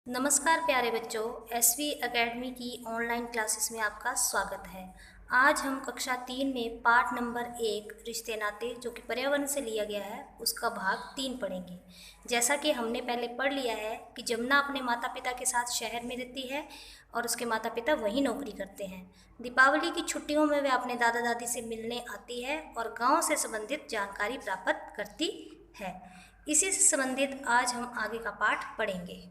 नमस्कार प्यारे बच्चों, एसवी एकेडमी की ऑनलाइन क्लासेस में आपका स्वागत है। आज हम कक्षा 3 में पाठ नंबर 1 रिश्ते नाते जो कि पर्यावरण से लिया गया है उसका भाग 3 पढ़ेंगे। जैसा कि हमने पहले पढ़ लिया है कि जमुना अपने माता पिता के साथ शहर में रहती है और उसके माता पिता वहीं नौकरी करते हैं। दीपावली की छुट्टियों में वह अपने दादा दादी से मिलने आती है और गाँव से संबंधित जानकारी प्राप्त करती है। इसी से संबंधित आज हम आगे का पाठ पढ़ेंगे।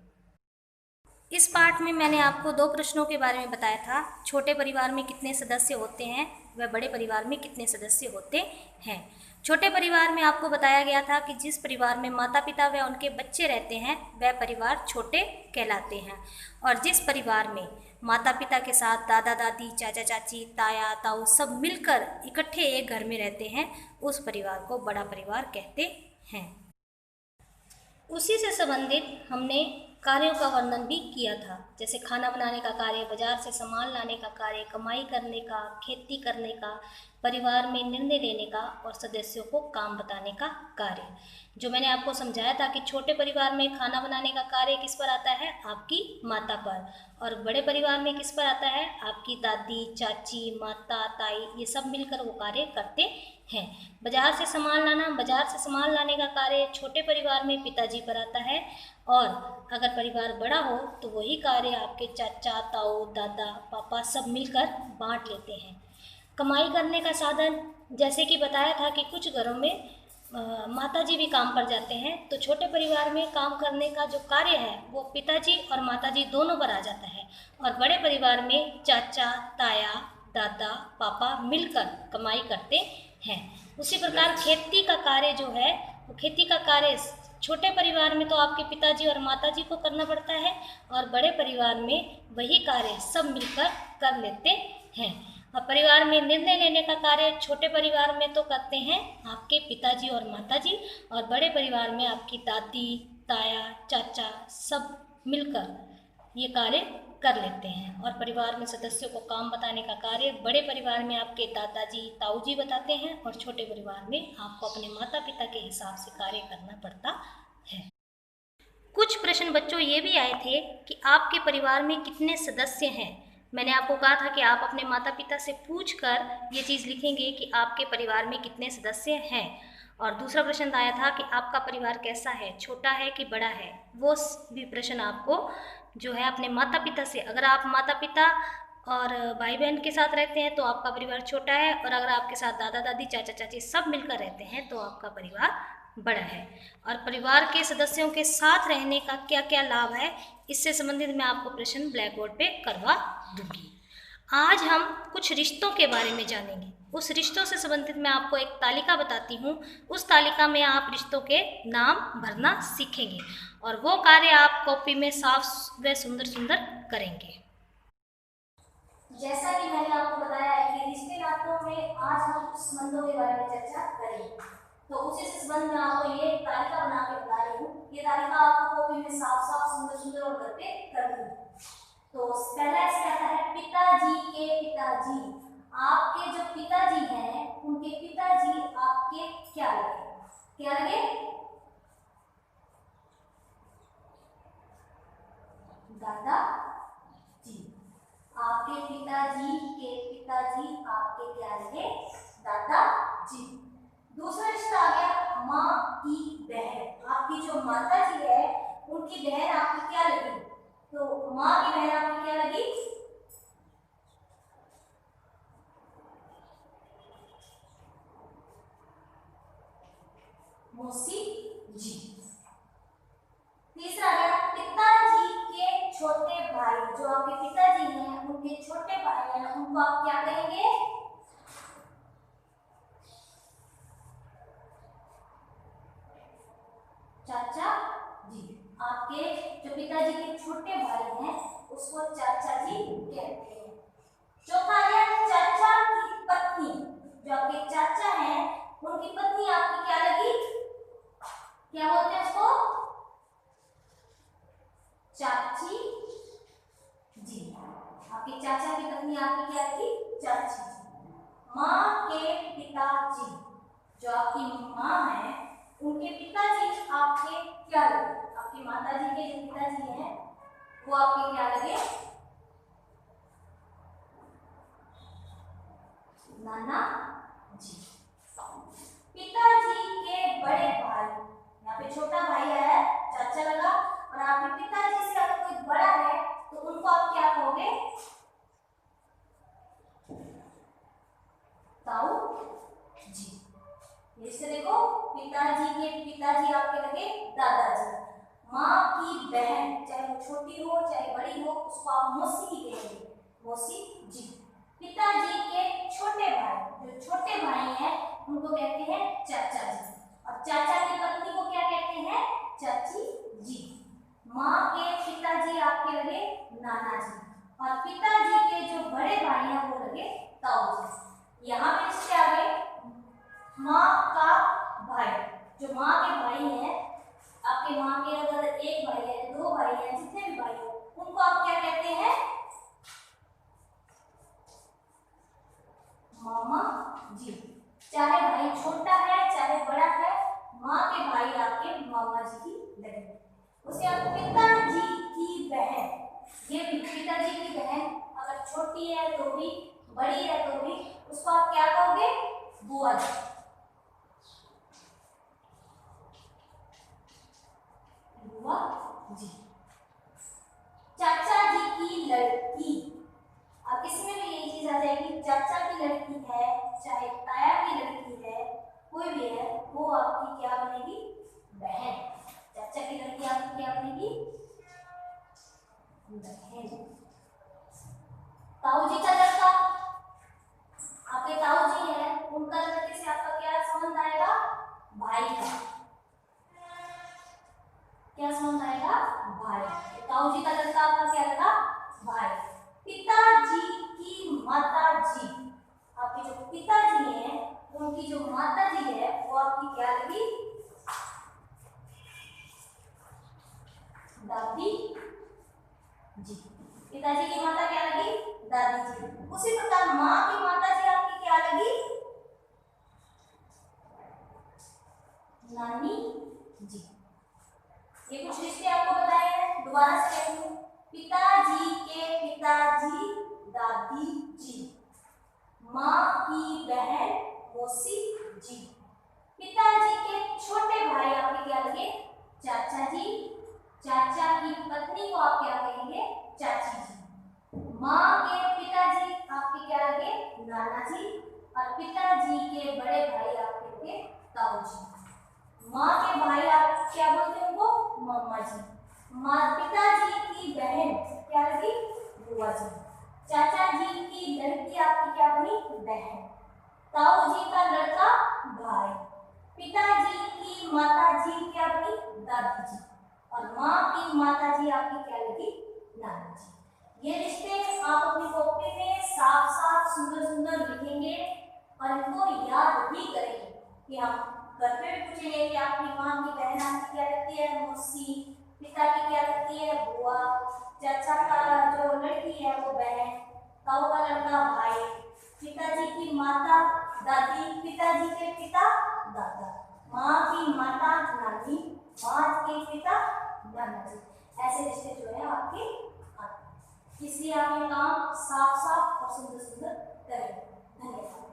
इस पाठ में मैंने आपको 2 प्रश्नों के बारे में बताया था। छोटे परिवार में कितने सदस्य होते हैं व बड़े परिवार में कितने सदस्य होते हैं। छोटे परिवार में आपको बताया गया था कि जिस परिवार में माता पिता व उनके बच्चे रहते हैं वह परिवार छोटे कहलाते हैं, और जिस परिवार में माता पिता के साथ दादा दादी, चाचा चाची, ताया ताऊ सब मिलकर इकट्ठे एक घर में रहते हैं उस परिवार को बड़ा परिवार कहते हैं। उसी से संबंधित हमने कार्यों का वर्णन भी किया था, जैसे खाना बनाने का कार्य, बाजार से सामान लाने का कार्य, कमाई करने का, खेती करने का, परिवार में निर्णय लेने का और सदस्यों को काम बताने का कार्य। जो मैंने आपको समझाया था कि छोटे परिवार में खाना बनाने का कार्य किस पर आता है, आपकी माता पर, और बड़े परिवार में किस पर आता है, आपकी दादी, चाची, माता, ताई, ये सब मिलकर वो कार्य करते हैं। बाजार से सामान लाने का कार्य छोटे परिवार में पिताजी पर आता है, और अगर परिवार बड़ा हो तो वही कार्य आपके चाचा, ताऊ, दादा, पापा सब मिलकर बांट लेते हैं। कमाई करने का साधन, जैसे कि बताया था कि कुछ घरों में माताजी भी काम पर जाते हैं, तो छोटे परिवार में काम करने का जो कार्य है वो पिताजी और माताजी दोनों पर आ जाता है, और बड़े परिवार में चाचा, ताया, दादा, पापा मिलकर कमाई करते हैं। उसी प्रकार खेती का कार्य जो है, वो खेती का कार्य छोटे परिवार में तो आपके पिताजी और माताजी को करना पड़ता है, और बड़े परिवार में वही कार्य सब मिलकर कर लेते हैं। और परिवार में निर्णय लेने का कार्य छोटे परिवार में तो करते हैं आपके पिताजी और माताजी, और बड़े परिवार में आपकी दादी, ताया, चाचा सब मिलकर ये कार्य कर लेते हैं। और परिवार में सदस्यों को काम बताने का कार्य बड़े परिवार में आपके दादाजी, ताऊजी बताते हैं, और छोटे परिवार में आपको अपने माता पिता के हिसाब से कार्य करना पड़ता है। कुछ प्रश्न बच्चों ये भी आए थे कि आपके परिवार में कितने सदस्य हैं। मैंने आपको कहा था कि आप अपने माता पिता से पूछकर ये चीज़ लिखेंगे कि आपके परिवार में कितने सदस्य हैं। और दूसरा प्रश्न आया था कि आपका परिवार कैसा है, छोटा है कि बड़ा है। वो भी प्रश्न आपको जो है अपने माता पिता से, अगर आप माता पिता और भाई बहन के साथ रहते हैं तो आपका परिवार छोटा है, और अगर आपके साथ दादा दादी, चाचा चाची सब मिलकर रहते हैं तो आपका परिवार बड़ा है। और परिवार के सदस्यों के साथ रहने का क्या क्या लाभ है, इससे संबंधित मैं आपको प्रश्न ब्लैक बोर्ड पे करवा दूंगी। आज हम कुछ रिश्तों के बारे में जानेंगे। उस रिश्तों से संबंधित मैं आपको एक तालिका बताती हूँ, उस तालिका में आप रिश्तों के नाम भरना सीखेंगे, और वो कार्य आप कॉपी में साफ व सुंदर सुंदर करेंगे। जैसा कि मैंने आपको बताया है कि रिश्ते नातों में आज हम संबंधों के बारे में चर्चा करेंगे, तो उसी संबंध में आपको ये तालिका बना के बता रही हूँ। ये तालिका आपको कॉपी में साफ साफ सुंदर सुंदर और करके करनी है। तो पहला इसका आता है पिताजी के पिताजी। आपके जो पिताजी हैं उनके पिताजी आपके क्या लगे, क्या लगे, दादा जी। आपके पिताजी के पिताजी आपके क्या लगे, दादा जी। दूसरा रिश्ता आ गया माँ की बहन। आपकी जो माता जी है उनकी बहन आपकी क्या लगी, तो माँ की बहन आपकी क्या लगी, मौसी जी। तीसरा आ गया पिताजी के छोटे भाई। जो आपके पिताजी हैं उनके छोटे भाई हैं, उनको आप क्या कहेंगे, चाचा जी। आपके जो पिताजी के छोटे भाई हैं उसको चाचा जी कहते हैं। चौथा आ गया चाचा की पत्नी। जो आपके चाचा हैं उनकी पत्नी आपकी क्या लगी, क्या बोलते हैं उसको, चाची जी। आपके चाचा की पत्नी आपकी क्या लगी, चाची जी। माँ के पिताजी। जो आपकी माँ है उनके पिताजी आपके क्या लगे, आपकी माता जी के जो पिताजी हैं वो आपके क्या लगे, नाना जी। पिताजी के बड़े भाई, यहाँ पे छोटा भाई है, चाचा लगा, और आपके पिताजी से अगर कोई बड़ा है तो उनको आप क्या कहोगे, ताऊ जी। जैसे देखो, पिताजी के पिताजी आपके लगे दादाजी। माँ की बहन, चाहे वो छोटी हो चाहे बड़ी हो, उसको आप मौसी कहेंगे, मौसी जी। पिताजी के छोटे भाई, जो छोटे भाई हैं उनको कहते हैं चाचा जी, और चाचा की पत्नी को क्या कहते हैं, चाची जी। माँ के पिताजी आपके लगे नाना जी, और पिताजी के जो बड़े भाई हैं वो लगे ताऊ जी। यहाँ पे इसके आगे माँ का भाई, जो माँ के भाई हैं, आपके माँ के अगर एक भाई है, दो भाई हैं, जितने भी भाई हो, उनको आप क्या कहते हैं, मामा जी। चाहे भाई छोटा है चाहे बड़ा है, माँ के भाई आपके मामा जी की लगेंगे। उसके बाद पिताजी की बहन, ये भी पिताजी की बहन अगर छोटी है तो भी, बड़ी है तो भी, उसको आप क्या कहोगे, बुआ जी। बुआ जी। चाचा जी की लड़की, अब इसमें भी यही चीज आ जाएगी, चाचा की लड़की है चाहे ताया की लड़की है, कोई भी है, वो आपकी क्या बनेगी, बहन। चाचा की लड़की आपकी क्या बनेगी, बहन। ताऊ जी का लड़का, आपके ताऊ जी है, उनका लड़के से आपका क्या संबंध आएगा, भाई का, क्या संबंध आएगा, भाई। ताऊ जी का लड़का आपका क्या लगा, भाई। पिताजी की माता जी, आपके जो पिताजी हैं उनकी जो माता जी है वो आपकी क्या लगी, दादी जी। पिताजी की माता क्या लगी, दादी जी। उसी प्रकार माँ की माता जी आपकी क्या लगी, नानी जी। ये कुछ रिश्ते आपको बताए हैं, दोबारा से कहेंगे। पिताजी के पिताजी दादी जी, माँ की बहन मौसी जी, पिताजी के छोटे भाई आपके क्या लगे, चाचा जी। चाचा की पत्नी को आप क्या कहेंगे, चाची जी। माँ के पिताजी आपके क्या लगे, नाना जी, और पिताजी के बड़े भाई आपके लगे ताऊ जी। माँ के भाई आप क्या बोलते हैं उनको, मम्मा जी। माँ पिताजी की बहन क्या लगी, बुआ जी। चाचा जी की लड़की आपकी क्या बनी, बहन। ताऊ जी का लड़का भाई। पिताजी की माता जी क्या बनी, दादी जी, और माँ की माता जी आपकी क्या लगी, नानी जी। ये रिश्ते आप अपनी कॉपी में साफ साफ सुंदर सुंदर लिखेंगे और इनको याद भी करेंगे कि हम घर पे भी पूछेंगे कि आपकी माँ की बहन आपकी क्या लगती है, मौसी। पिता की क्या लगती है, बुआ। चाचा का जो लड़की है वो बहन। ताऊ का लड़का भाई। पिताजी की माता दादी, पिताजी के पिता दादा, माँ की माता नानी, माँ के पिता नाना जी। ऐसे रिश्ते जो है आपके आते हैं। इसलिए आप ये काम साफ साफ और सुंदर सुंदर करें। धन्यवाद।